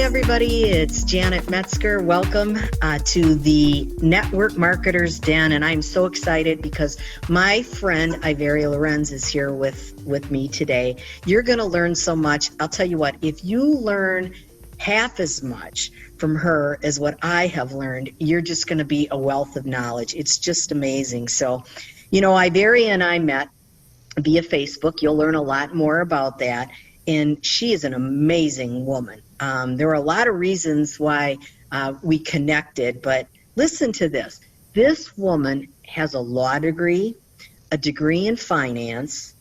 everybody. It's Janet Metzger. Welcome to the Network Marketers Den, and I'm so excited because my friend Iveria Lorenz is here with me today. You're going to learn so much. I'll tell you what, if you learn half as much from her as what I have learned, you're just going to be a wealth of knowledge. It's just amazing. So, you know, Iveria and I met via Facebook. You'll learn a lot more about that. And she is an amazing woman. There were a lot of reasons why we connected, but listen to this. This woman has a law degree, a degree in finance,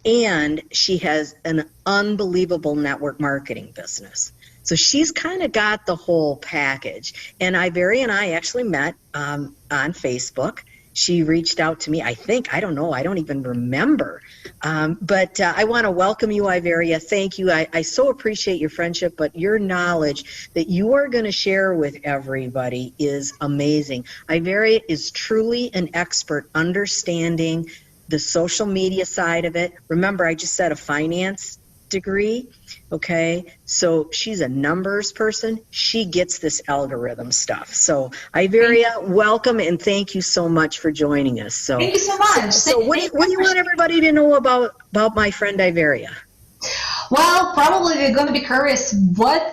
and she has an unbelievable network marketing business. So she's kind of got the whole package. And Iveria and I actually met on Facebook. She reached out to me, I don't know, I don't even remember. But I want to welcome you, Iveria. Thank you. I so appreciate your friendship, but your knowledge that you are going to share with everybody is amazing. Iveria is truly an expert understanding the social media side of it. Remember, I just said a finance degree, okay? So she's a numbers person. She gets this algorithm stuff. So Iveria, welcome and thank you so much for joining us. So thank you so much. So what do you want everybody to know about my friend Iveria? Well, probably they're going to be curious,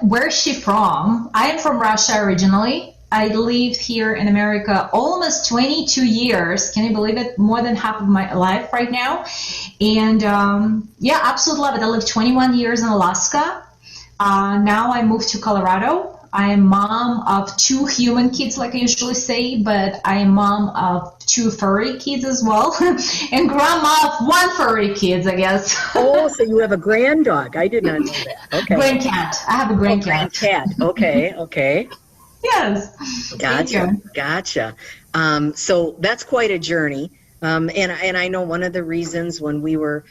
where's she from? I am from Russia originally. I lived here in America almost 22 years. Can you believe it? More than half of my life right now. And yeah, absolutely love it. I lived 21 years in Alaska. Now I moved to Colorado. I am mom of 2 human kids, like I usually say, but I am mom of 2 furry kids as well, and grandma of 1 furry kid, I guess. Oh, so you have a grand dog. I did not know that. Okay. Grand cat. I have a grand cat. Grand cat. Okay, okay. Yes. Gotcha. So that's quite a journey. And I know one of the reasons when we were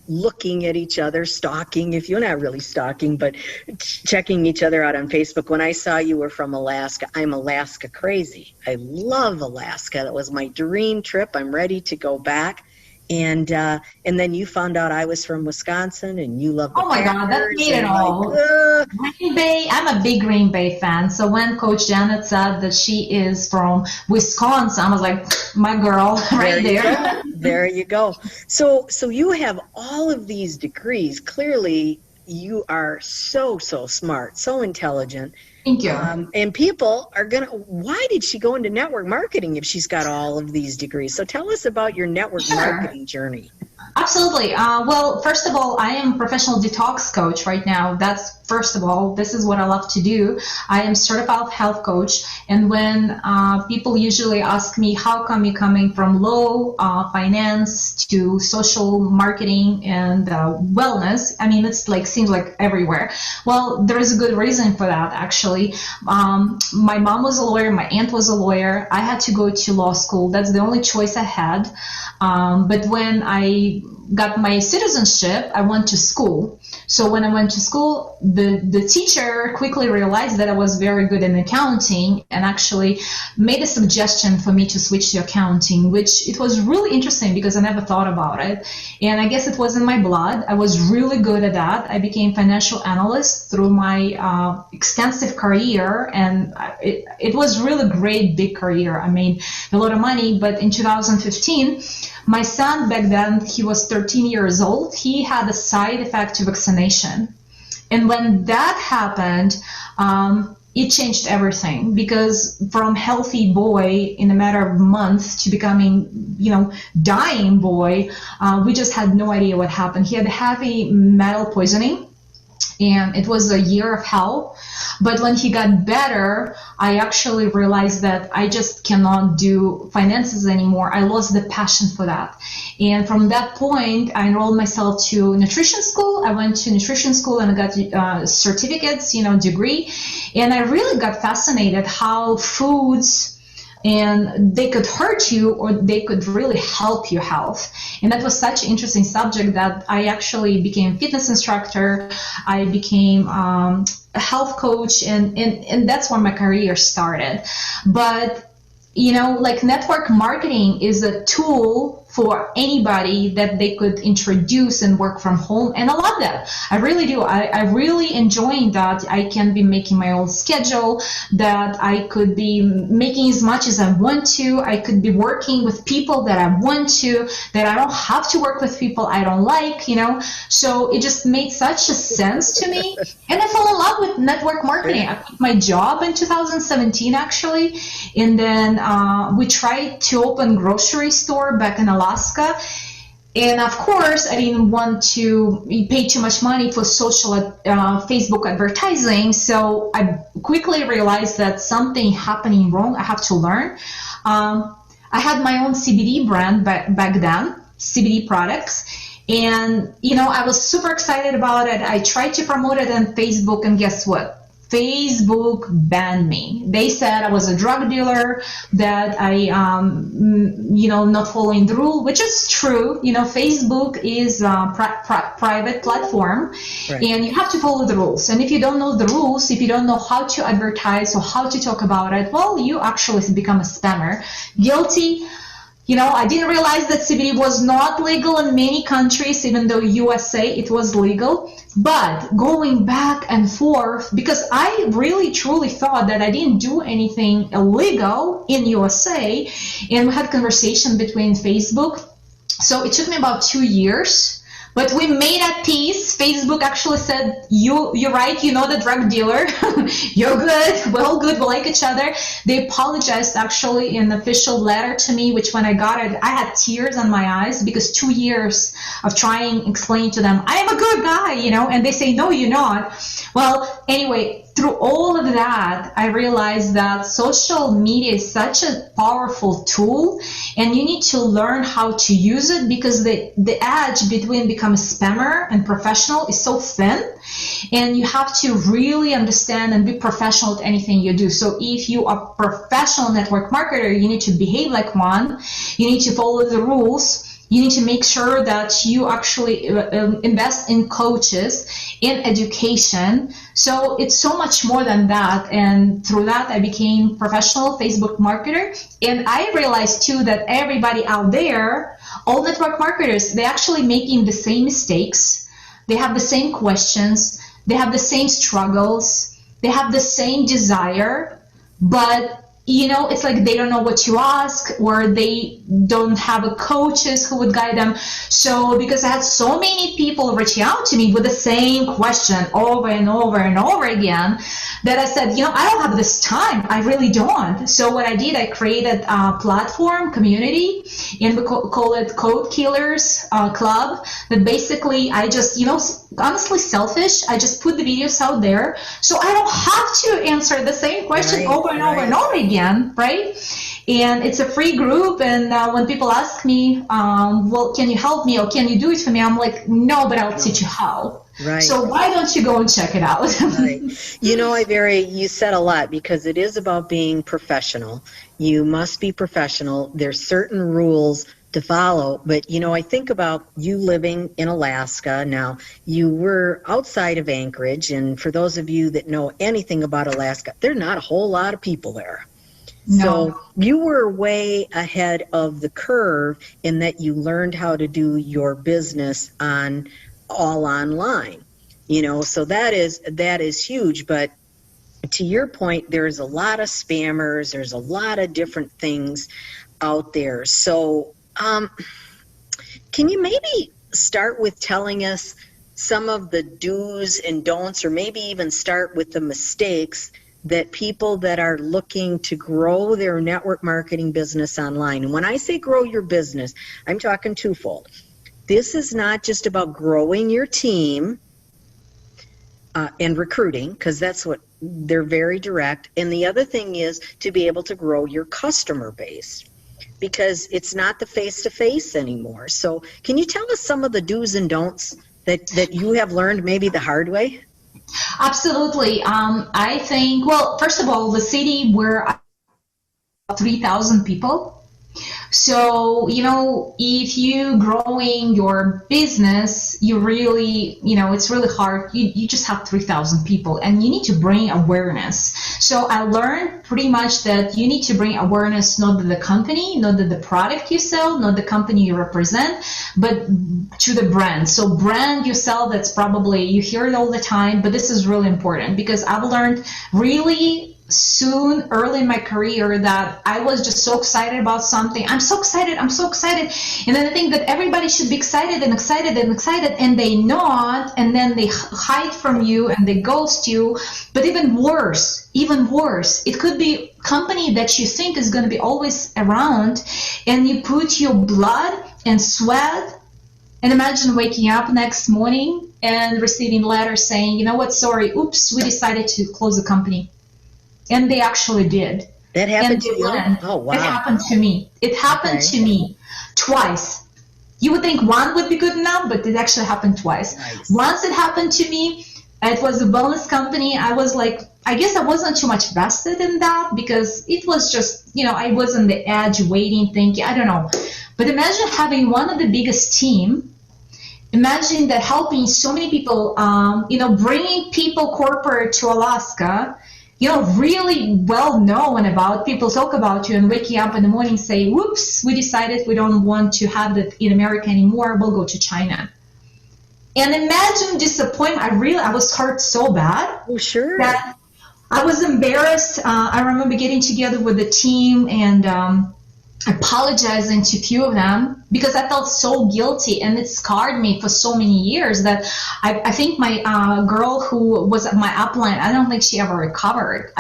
looking at each other, stalking, if you're not really stalking, but checking each other out on Facebook, when I saw you were from Alaska, I'm Alaska crazy. I love Alaska. That was my dream trip. I'm ready to go back. And then you found out I was from Wisconsin, and you love the Packers. God, that made it all. Green Bay, I'm a big Green Bay fan. So when Coach Janet said that she is from Wisconsin, I was like, my girl, right there. There you go. So you have all of these degrees. Clearly, you are so smart, so intelligent. Thank you. And people are why did she go into network marketing if she's got all of these degrees? So tell us about your network marketing journey. Absolutely. Well, first of all, I am a professional detox coach right now. That's first of all, this is what I love to do. I am certified health coach. And when people usually ask me, how come you're coming from low finance to social marketing and wellness? I mean, it's like, seems like everywhere. Well, there is a good reason for that, actually. My mom was a lawyer. My aunt was a lawyer. I had to go to law school. That's the only choice I had. But when I got my citizenship, I went to school. So when I went to school, the teacher quickly realized that I was very good in accounting and actually made a suggestion for me to switch to accounting, which it was really interesting because I never thought about it. And I guess it was in my blood. I was really good at that. I became financial analyst through my extensive career, and it was really great, big career. I made a lot of money, but in 2015, my son back then, he was 13 years old. He had a side effect to vaccination. And when that happened, it changed everything, because from healthy boy in a matter of months to becoming, dying boy, we just had no idea what happened. He had heavy metal poisoning, and it was a year of hell. But when he got better, I actually realized that I just cannot do finances anymore. I lost the passion for that. And from that point, I enrolled myself to nutrition school. I went to nutrition school and I got certificates, degree. And I really got fascinated how foods, and they could hurt you or they could really help your health. And that was such an interesting subject that I actually became a fitness instructor. I became a health coach, and that's where my career started. But like network marketing is a tool for anybody that they could introduce and work from home. And I love that. I really do. I really enjoying that I can be making my own schedule, that I could be making as much as I want to. I could be working with people that I want to, that I don't have to work with people I don't like, So it just made such a sense to me. And I fell in love with network marketing. I quit my job in 2017, actually. And then we tried to open grocery store back in Alaska. And of course, I didn't want to pay too much money for social Facebook advertising. So I quickly realized that something happening wrong. I have to learn. I had my own CBD brand back then, CBD products. And, I was super excited about it. I tried to promote it on Facebook, and guess what? Facebook banned me. They said I was a drug dealer, that I, not following the rule, which is true. Facebook is a private platform, right, and you have to follow the rules. And if you don't know the rules, if you don't know how to advertise or how to talk about it, well, you actually become a spammer. Guilty. I didn't realize that CBD was not legal in many countries, even though USA it was legal. But going back and forth, because I really truly thought that I didn't do anything illegal in USA, and we had conversation between Facebook. So it took me about 2 years. But we made a peace. Facebook actually said, you're right, the drug dealer. You're good. We're all good. We like each other. They apologized actually in an official letter to me, which when I got it, I had tears on my eyes, because 2 years of trying explaining to them, I am a good guy, and they say, no, you're not. Well, anyway, through all of that, I realized that social media is such a powerful tool, and you need to learn how to use it, because the edge between become a spammer and professional is so thin, and you have to really understand and be professional at anything you do. So if you are a professional network marketer, you need to behave like one. You need to follow the rules. You need to make sure that you actually invest in coaches, in education. So it's so much more than that. And through that, I became professional Facebook marketer. And I realized too that everybody out there, all network marketers, they're actually making the same mistakes. They have the same questions. They have the same struggles. They have the same desire, but it's like they don't know what to ask, or they don't have a coaches who would guide them. So because I had so many people reaching out to me with the same question over and over and over again, that I said, I don't have this time. I really don't. So what I did, I created a platform, community, and we call it Code Killers Club. That basically I just, honestly selfish. I just put the videos out there, so I don't have to answer the same question over and over and over again, right? And it's a free group, and when people ask me, well, can you help me, or can you do it for me? I'm like, no, but I'll teach you how. Right. So why don't you go and check it out? Right. Iveria, you said a lot, because it is about being professional. You must be professional. There's certain rules to follow, but I think about you living in Alaska. Now, you were outside of Anchorage, and for those of you that know anything about Alaska, there are not a whole lot of people there. No. So you were way ahead of the curve in that you learned how to do your business all online, so that is huge. But to your point, there's a lot of spammers, there's a lot of different things out there. So can you maybe start with telling us some of the do's and don'ts, or maybe even start with the mistakes that people that are looking to grow their network marketing business online? And when I say grow your business, I'm talking twofold. This is not just about growing your team and recruiting, because that's what they're very direct. And the other thing is to be able to grow your customer base, because it's not the face-to-face anymore. So can you tell us some of the do's and don'ts that you have learned maybe the hard way? Absolutely. I think, well, first of all, the city where 3,000 people, So, if you growing your business, you really, it's really hard. You just have 3,000 people and you need to bring awareness. So I learned pretty much that you need to bring awareness, not to the company, not to the product you sell, not the company you represent, but to the brand. So brand you sell, that's probably, you hear it all the time, but this is really important because I've learned really soon early in my career that I was just so excited about something. I'm so excited. And then I think that everybody should be excited and they not, and then they hide from you and they ghost you. But even worse, it could be a company that you think is going to be always around, and you put your blood and sweat, and imagine waking up next morning and receiving letters saying, you know what, sorry, oops, we decided to close the company. And they actually did. That happened to you? Oh, wow. It happened to me. It happened to me twice. You would think one would be good enough, but it actually happened twice. Nice. Once it happened to me, it was a wellness company. I was like, I guess I wasn't too much vested in that because it was just, I was on the edge waiting, thinking, I don't know. But imagine having one of the biggest team. Imagine that helping so many people, bringing people corporate to Alaska, really well known about, people talk about you and waking up in the morning say, whoops, we decided we don't want to have that in America anymore, we'll go to China. And imagine disappointment. I was hurt so bad. Oh, sure. That I was embarrassed. I remember getting together with the team and apologizing to a few of them because I felt so guilty, and it scarred me for so many years that I think my girl who was at my upline, I don't think she ever recovered.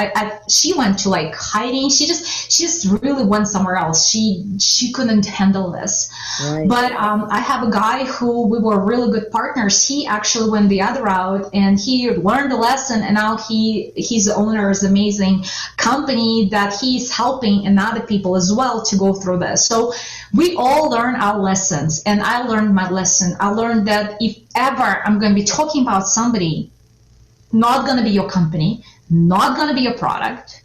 She went to like hiding. She just really went somewhere else. She couldn't handle this. Right. But I have a guy who we were really good partners. He actually went the other route and he learned the lesson, and now he's the owner of an amazing company that he's helping and other people as well to go through this. So we all learn our lessons, and I learned my lesson. I learned that if ever I'm going to be talking about somebody, not going to be your company, not going to be your product,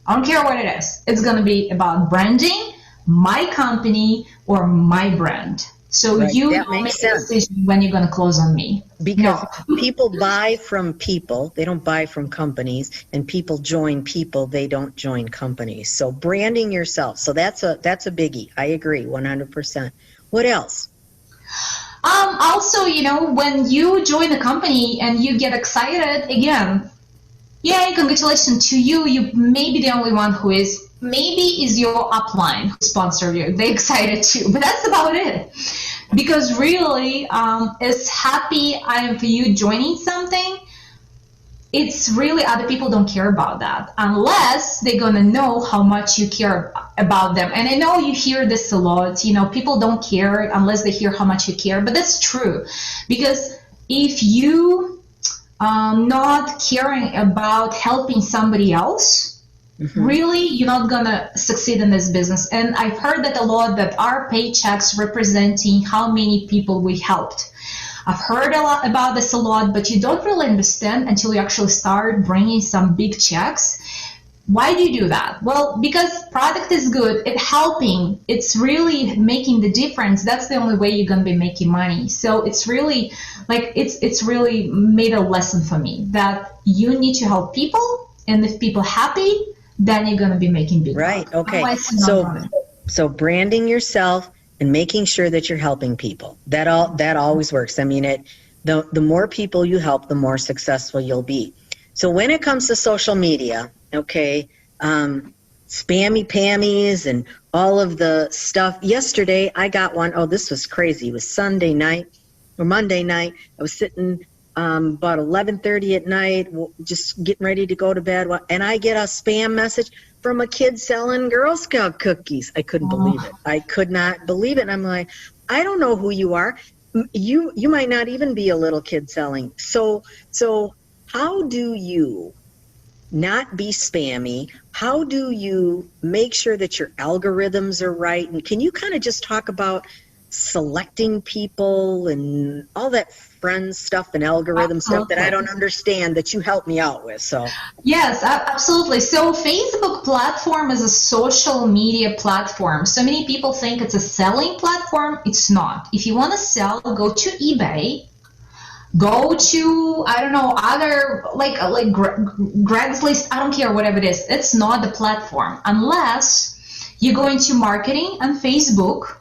I don't care what it is, it's going to be about branding, my company, or my brand. So right. You that make makes a decision when you're going to close on me. Because people buy from people, they don't buy from companies, and people join people, they don't join companies. So branding yourself, so that's a biggie. I agree 100%. What else? Also, when you join a company and you get excited, again, yay, congratulations to you. You may be the only one who is. Maybe is your upline who sponsored you. They're excited too, but that's about it. Because really, as happy I am for you joining something, it's really other people don't care about that unless they're going to know how much you care about them. And I know you hear this a lot, people don't care unless they hear how much you care, but that's true. Because if you not caring about helping somebody else, really, you're not going to succeed in this business. And I've heard that a lot, that our paychecks representing how many people we helped. I've heard a lot about this a lot, but you don't really understand until you actually start bringing some big checks. Why do you do that? Well, because product is good, it's helping, it's really making the difference. That's the only way you're going to be making money. So it's really like, it's really made a lesson for me that you need to help people, and if people happy, then you're going to be making big money. Right. Okay. So branding yourself and making sure that you're helping people. That always works. I mean, the more people you help, the more successful you'll be. So when it comes to social media, okay, spammy pammies and all of the stuff. Yesterday I got one. Oh, this was crazy. It was Sunday night or Monday night. I was sitting about 11:30 at night, just getting ready to go to bed, and I get a spam message from a kid selling Girl Scout cookies. I couldn't believe it. I could not believe it. And I'm like, I don't know who you are. You might not even be a little kid selling. So how do you not be spammy? How do you make sure that your algorithms are right? And can you kind of just talk about selecting people and all that friend stuff and algorithm stuff that I don't understand that you help me out with. So yes, absolutely. So Facebook platform is a social media platform. So many people think it's a selling platform. It's not. If you want to sell, go to eBay. Go to, I don't know, other, like Greg's List, I don't care, whatever it is. It's not the platform unless you go into marketing on Facebook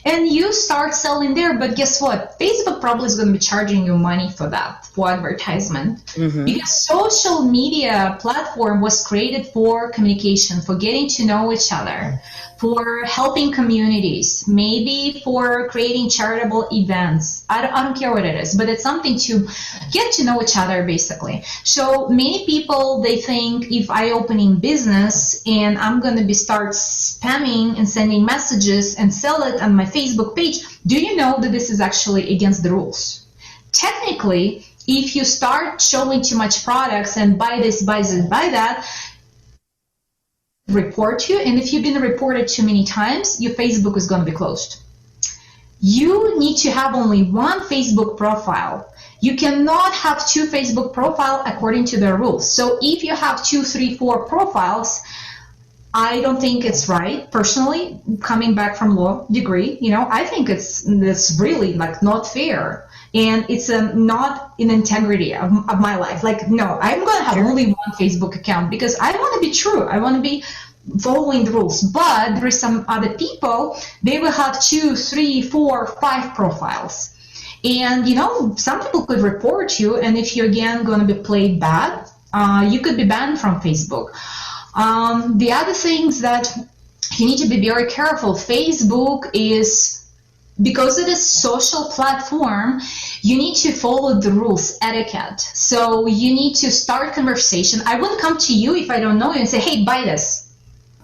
and you start selling there. But guess what? Facebook probably is going to be charging you money for that, for advertisement. Because social media platform was created for communication, for getting to know each other, for helping communities, maybe for creating charitable events. I don't care what it is, but it's something to get to know each other, basically. So many people, they think if I open in business and I'm going to be start spamming and sending messages and sell it on my Facebook page, do you know that this is actually against the rules? Technically, if you start showing too much products and buy this, buy this, buy that, report you, and if you've been reported too many times, your Facebook is going to be closed. You need to have only one Facebook profile. You cannot have two Facebook profiles according to their rules. So if you have 2, 3, 4 profiles, I don't think it's right. Personally, coming back from law degree, I think it's really like not fair. And it's not in integrity of my life. Like, no, I'm going to have only one Facebook account because I want to be true. I want to be following the rules. But there is some other people, they will have 2, 3, 4, 5 profiles. And, some people could report you. And if you're, again, going to be played bad, you could be banned from Facebook. The other things that you need to be very careful. Facebook is, because it is a social platform, you need to follow the rules, etiquette. So you need to start conversation. I wouldn't come to you if I don't know you and say, hey, buy this.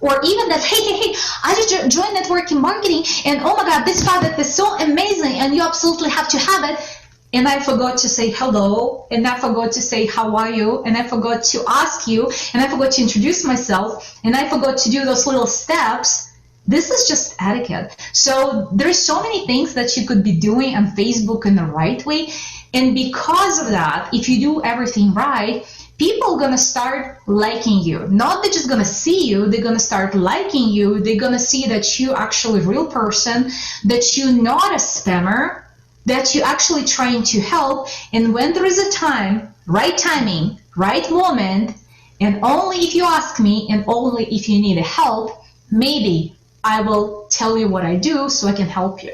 Or even that, hey, I just joined networking marketing and oh my God, this product is so amazing and you absolutely have to have it. And I forgot to say hello, and I forgot to say how are you, and I forgot to ask you, and I forgot to introduce myself, and I forgot to do those little steps. This is just etiquette. So there's so many things that you could be doing on Facebook in the right way. And because of that, if you do everything right, people are going to start liking you. Not they're just going to see you, they're going to start liking you. They're going to see that you're actually a real person, that you're not a spammer, that you're actually trying to help. And when there is a time, right timing, right moment, and only if you ask me and only if you need help, maybe I will tell you what I do so I can help you,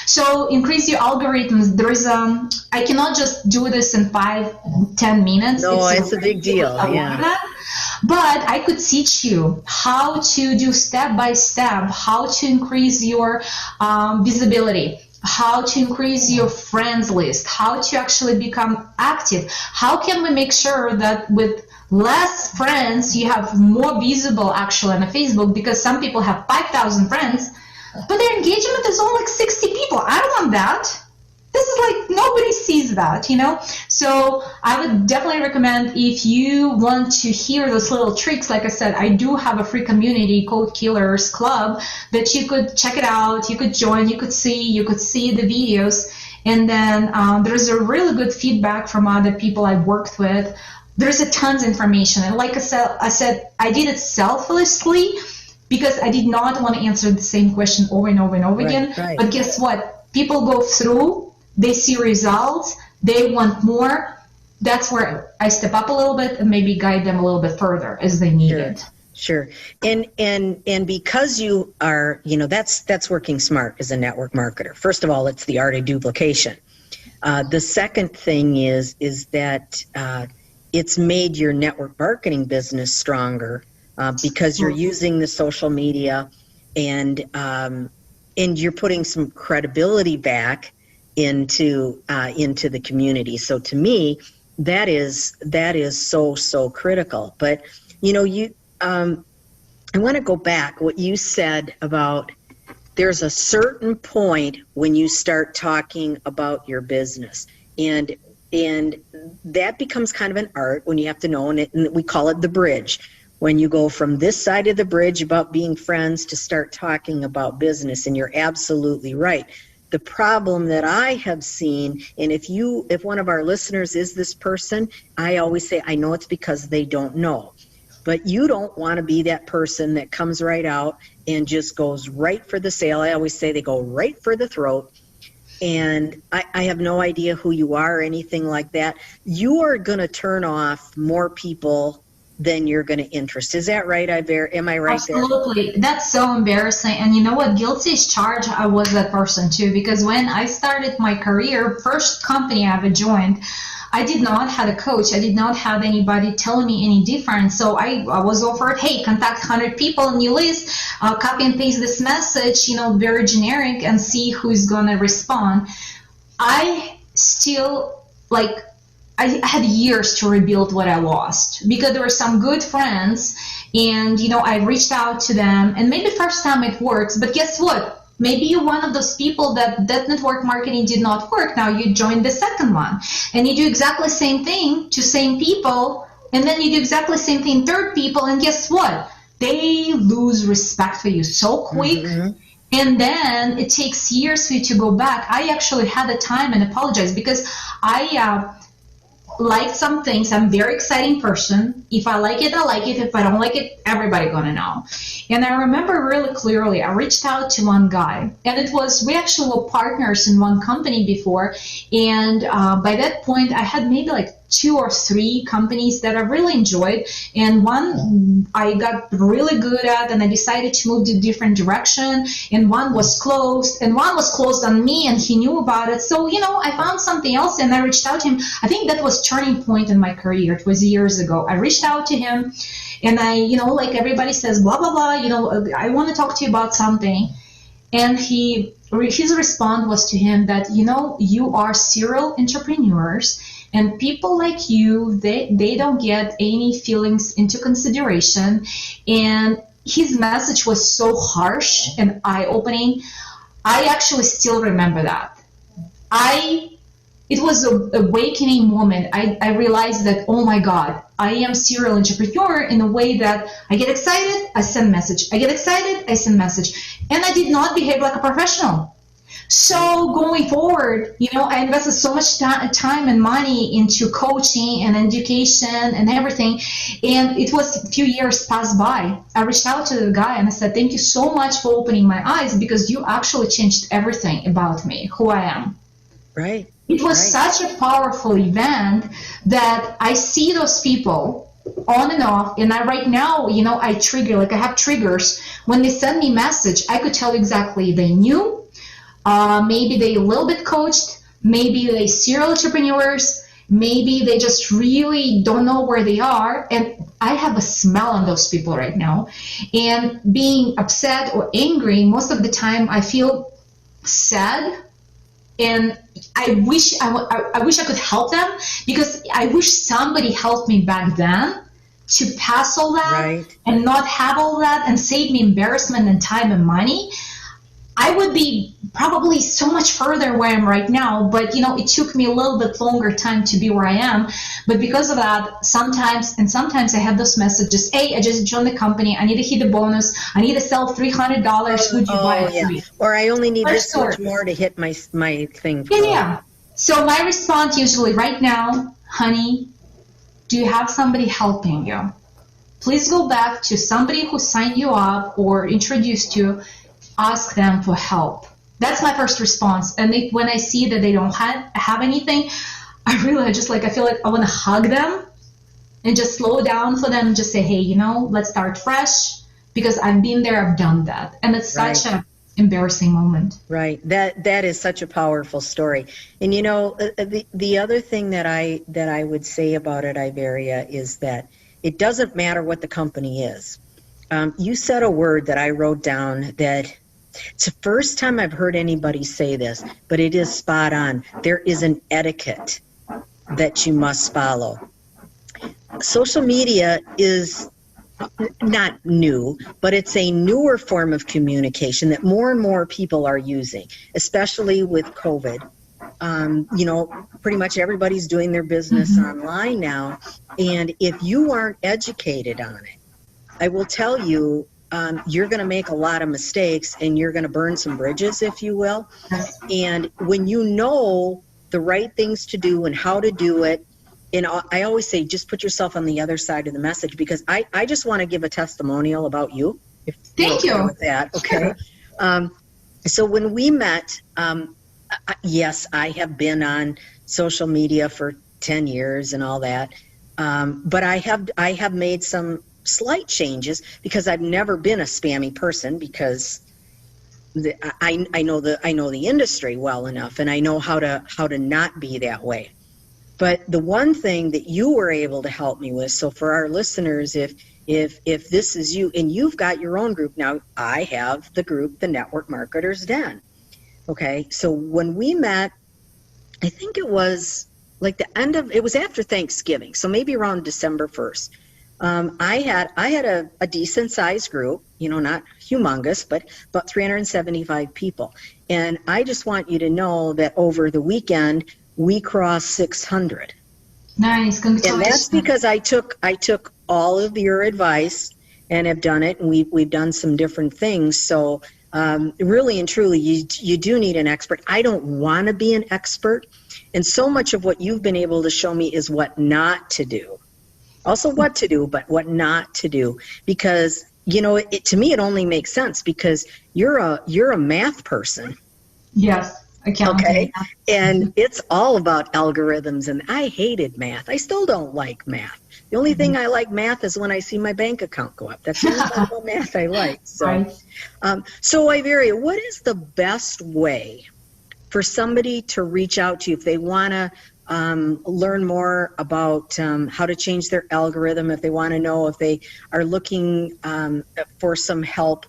So increase your algorithms. There is I cannot just do this in 5-10 minutes. No, it's a big deal. Yeah. But I could teach you how to do step by step, how to increase your visibility, how to increase your friends list, how to actually become active. How can we make sure that with less friends you have more visible actually on Facebook, because some people have 5,000 friends, but their engagement is only like 60 people. I don't want that. This is like nobody sees that, So I would definitely recommend, if you want to hear those little tricks, like I said, I do have a free community called Killers Club that you could check it out, you could join, you could see the videos, and then there's a really good feedback from other people I worked with. There's a tons of information, and like I said, I did it selflessly because I did not want to answer the same question over and over and over again. Right. But guess what? People go through. They see results, they want more. That's where I step up a little bit and maybe guide them a little bit further as they need it. Sure. And because you are, that's working smart as a network marketer. First of all, it's the art of duplication. The second thing is that it's made your network marketing business stronger because you're using the social media and you're putting some credibility back into the community. So to me, that is so critical. But I want to go back what you said about there's a certain point when you start talking about your business, and that becomes kind of an art when you have to know, and we call it the bridge. when you go from this side of the bridge about being friends to start talking about business. And you're absolutely right. The problem that I have seen, and if one of our listeners is this person, I always say, I know it's because they don't know. But you don't want to be that person that comes right out and just goes right for the sale. I always say they go right for the throat. And I have no idea who you are or anything like that. You are going to turn off more people than you're going to interest. Is that right, Iveria? Am I right there? Absolutely. That's so embarrassing. And you know what? Guilty as charged. I was that person too, because when I started my career, first company I ever joined, I did not have a coach. I did not have anybody telling me any different. So I was offered, hey, contact 100 people in your list, copy and paste this message, very generic, and see who's going to respond. I still, I had years to rebuild what I lost, because there were some good friends, and, I reached out to them, and maybe first time it works, but guess what? Maybe you're one of those people that network marketing did not work. Now you join the second one, and you do exactly the same thing to same people, and then you do exactly the same thing third people, and guess what? They lose respect for you so quick, and then it takes years for you to go back. I actually had the time and apologize, because I like some things. I'm a very exciting person. If I like it, I like it. If I don't like it, everybody gonna know. And I remember really clearly, I reached out to one guy, and we actually were partners in one company before. And by that point, I had maybe 2 or 3 companies that I really enjoyed, and one I got really good at, and I decided to move to a different direction, and one was closed, and one was closed on me, and he knew about it. So, I found something else, and I reached out to him. I think that was turning point in my career. It was years ago. I reached out to him, and I, like everybody says, blah, blah, blah, I want to talk to you about something. And his response was to him that, you are serial entrepreneurs, and people like you, they don't get any feelings into consideration. And his message was so harsh and eye-opening. I actually still remember that. It was an awakening moment. I realized that, oh my God, I am serial entrepreneur in a way that I get excited, I send message. I get excited, I send message. And I did not behave like a professional. So going forward, I invested so much time and money into coaching and education and everything. And it was a few years passed by. I reached out to the guy and I said, thank you so much for opening my eyes, because you actually changed everything about me, who I am. Right. It was such a powerful event that I see those people on and off, and right now, I trigger, I have triggers. When they send me message, I could tell exactly they knew, maybe they a little bit coached, maybe they serial entrepreneurs, maybe they just really don't know where they are, and I have a smell on those people right now. And being upset or angry, most of the time I feel sad. And I wish I could help them, because I wish somebody helped me back then to pass all that and not have all that and save me embarrassment and time and money. I would be probably so much further where I am right now, but it took me a little bit longer time to be where I am. But because of that, sometimes I have those messages, hey, I just joined the company, I need to hit the bonus, I need to sell $300, would you buy it for me? Or I only need this much more to hit my thing. Yeah. So my response usually right now, honey, do you have somebody helping you? Please go back to somebody who signed you up or introduced you, ask them for help. That's my first response. And when I see that they don't have anything, I feel like I want to hug them and just slow down for them and just say, hey, let's start fresh, because I've been there, I've done that. And it's such an embarrassing moment. Right. That is such a powerful story. And the other thing that I would say about it, Iveria, is that it doesn't matter what the company is. You said a word that I wrote down that it's the first time I've heard anybody say this, but it is spot on. There is an etiquette that you must follow. Social media is not new, but it's a newer form of communication that more and more people are using, especially with COVID. Pretty much everybody's doing their business online now. And if you aren't educated on it, I will tell you, you're going to make a lot of mistakes and you're going to burn some bridges, if you will. And when you know the right things to do and how to do it, and I always say, just put yourself on the other side of the message, because I just want to give a testimonial about you. If Thank you're okay you. with that, okay? So when we met, yes, I have been on social media for 10 years and all that, but I have made some slight changes because I've never been a spammy person, because I know the industry well enough, and I know how to not be that way. But the one thing that you were able to help me with, so for our listeners, if this is you and you've got your own group now, I have the group, the Network Marketers Den. Okay, so when we met, I think it was like it was after Thanksgiving, so maybe around December 1st. I had a decent sized group, not humongous, but about 375 people. And I just want you to know that over the weekend, we crossed 600. Nice, congratulations. And that's because I took all of your advice and have done it, and we've done some different things. So really and truly, you do need an expert. I don't want to be an expert, and so much of what you've been able to show me is what not to do. Also what to do, but what not to do, because to me it only makes sense because you're a math person. Yes, accounting. Okay, and it's all about algorithms, and I hated math. I still don't like math. The only thing I like math is when I see my bank account go up. That's the only type of math I like. So, right. So Iveria, what is the best way for somebody to reach out to you if they want to learn more about how to change their algorithm, if they want to know if they are looking for some help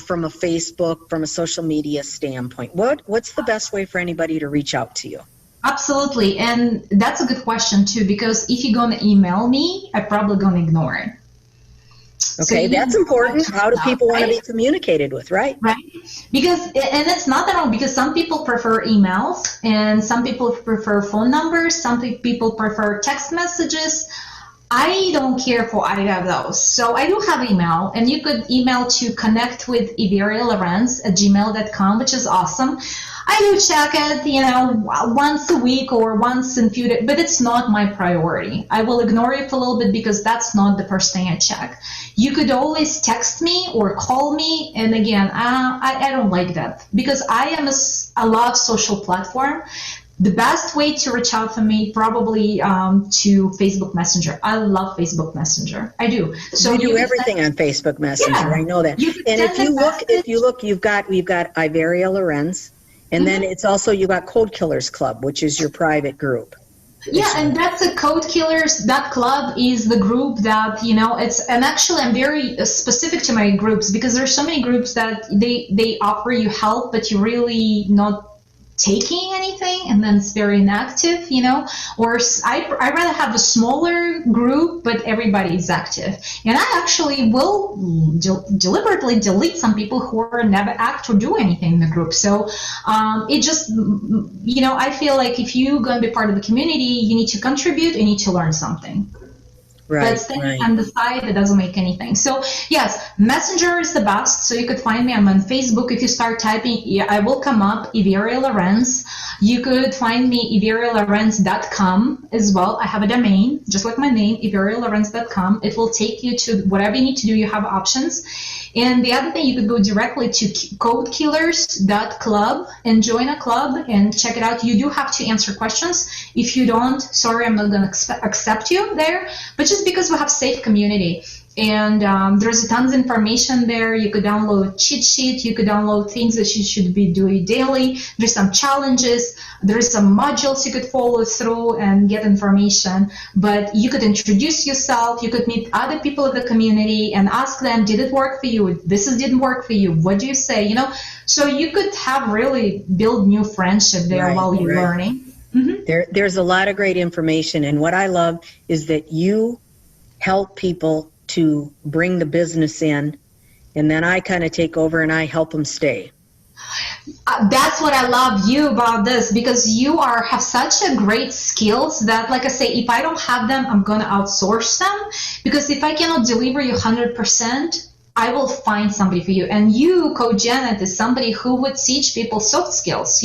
from a Facebook, from a social media standpoint? What's the best way for anybody to reach out to you? Absolutely, and that's a good question too, because if you're going to email me, I'm probably going to ignore it. Okay, so that's important. How do people want to be communicated with, right? Right, because, and it's not that wrong, because some people prefer emails, and some people prefer phone numbers, some people prefer text messages. I don't care for either of those. So I do have email, and you could email to connect with Iveria Lorenz at gmail.com, which is awesome. I do check it, once a week or once in a few days, but it's not my priority. I will ignore it for a little bit because that's not the first thing I check. You could always text me or call me, and again, I don't like that because I love social platform. The best way to reach out to me probably to Facebook Messenger. I love Facebook Messenger. I do. So you do everything on Facebook Messenger. Yeah. I know that. And if you look, we've got Iveria Lorenz. And then it's also, you got Code Killers Club, which is your private group. Yeah, and that's a Code Killers. That club is the group that, and actually I'm very specific to my groups because there's so many groups that they offer you help, but you're really not taking anything, and then it's very inactive, or I'd rather have a smaller group, but everybody is active. And I actually will deliberately delete some people who are never act or do anything in the group. So it just, I feel like if you're going to be part of the community, you need to contribute, you need to learn something. Right, but staying on the side, it doesn't make anything. So yes, Messenger is the best. So you could find me. I'm on Facebook. If you start typing, I will come up, Iveria Lorenz. You could find me, iverialorenz.com as well. I have a domain, just like my name, iverialorenz.com. It will take you to whatever you need to do. You have options. And the other thing, you could go directly to codekillers.club and join a club and check it out. You do have to answer questions. If you don't, sorry, I'm not going to accept you there. But just because we have safe community. And there's tons of information there. You could download cheat sheet. You could download things that you should be doing daily. There's some challenges. There's some modules you could follow through and get information. But you could introduce yourself. You could meet other people of the community and ask them, did it work for you? This didn't work for you. What do you say? So you could have really build new friendship there while you're learning. Mm-hmm. There's a lot of great information. And what I love is that you help people to bring the business in, and then I kind of take over and I help them stay. That's what I love you about this, because you have such a great skills that, like I say, if I don't have them, I'm going to outsource them, because if I cannot deliver you 100%, I will find somebody for you. And you, Coach Janet, is somebody who would teach people soft skills.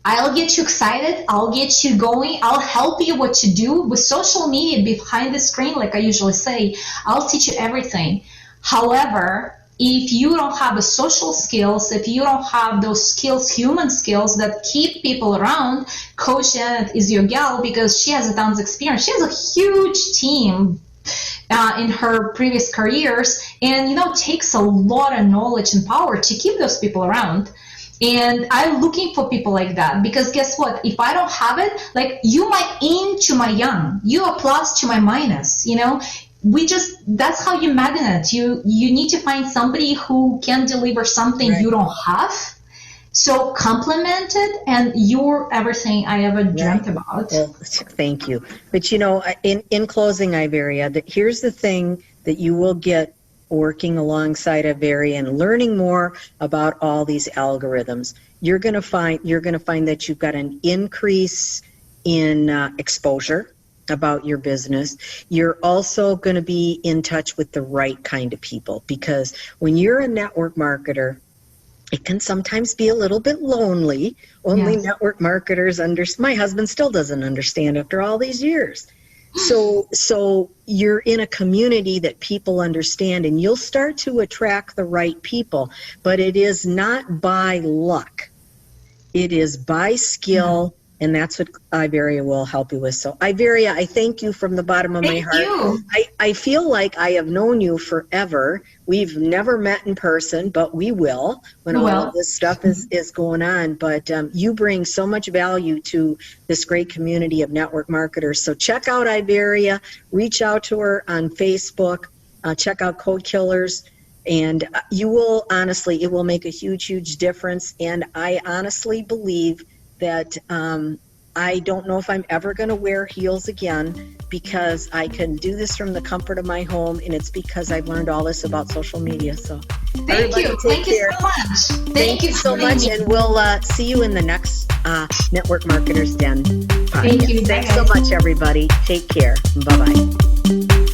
I'll get you excited. I'll get you going. I'll help you what to do with social media behind the screen. Like I usually say, I'll teach you everything. However, if you don't have the social skills, if you don't have those skills, human skills that keep people around, Coach Janet is your gal, because she has a tons of experience. She has a huge team in her previous careers, and takes a lot of knowledge and power to keep those people around. And I'm looking for people like that, because guess what? If I don't have it, like, you might yin to my yang, you are plus to my minus. That's how you magnet. You need to find somebody who can deliver something you don't have. So complement it, and you're everything I ever dreamt about. Well, thank you. But in closing, Iveria, here's the thing that you will get working alongside Iveria and learning more about all these algorithms. You're going to find that you've got an increase in exposure about your business. You're also going to be in touch with the right kind of people, because when you're a network marketer, it can sometimes be a little bit lonely. Only network marketers my husband still doesn't understand after all these years. So you're in a community that people understand, and you'll start to attract the right people, but it is not by luck. It is by skill. And that's what Iveria will help you with. So, Iveria, I thank you from the bottom of my heart. You. I feel like I have known you forever. We've never met in person, but we will when all of this stuff is going on. But you bring so much value to this great community of network marketers. So check out Iveria. Reach out to her on Facebook. Check out Code Killers. And you will, honestly, it will make a huge, huge difference. And I honestly believe that I don't know if I'm ever going to wear heels again, because I can do this from the comfort of my home, and it's because I've learned all this about social media. So thank you so much. Thank you so much, and we'll see you in the next Network Marketers Den podcast. Thank you. Thanks so much, everybody. Take care. Bye-bye.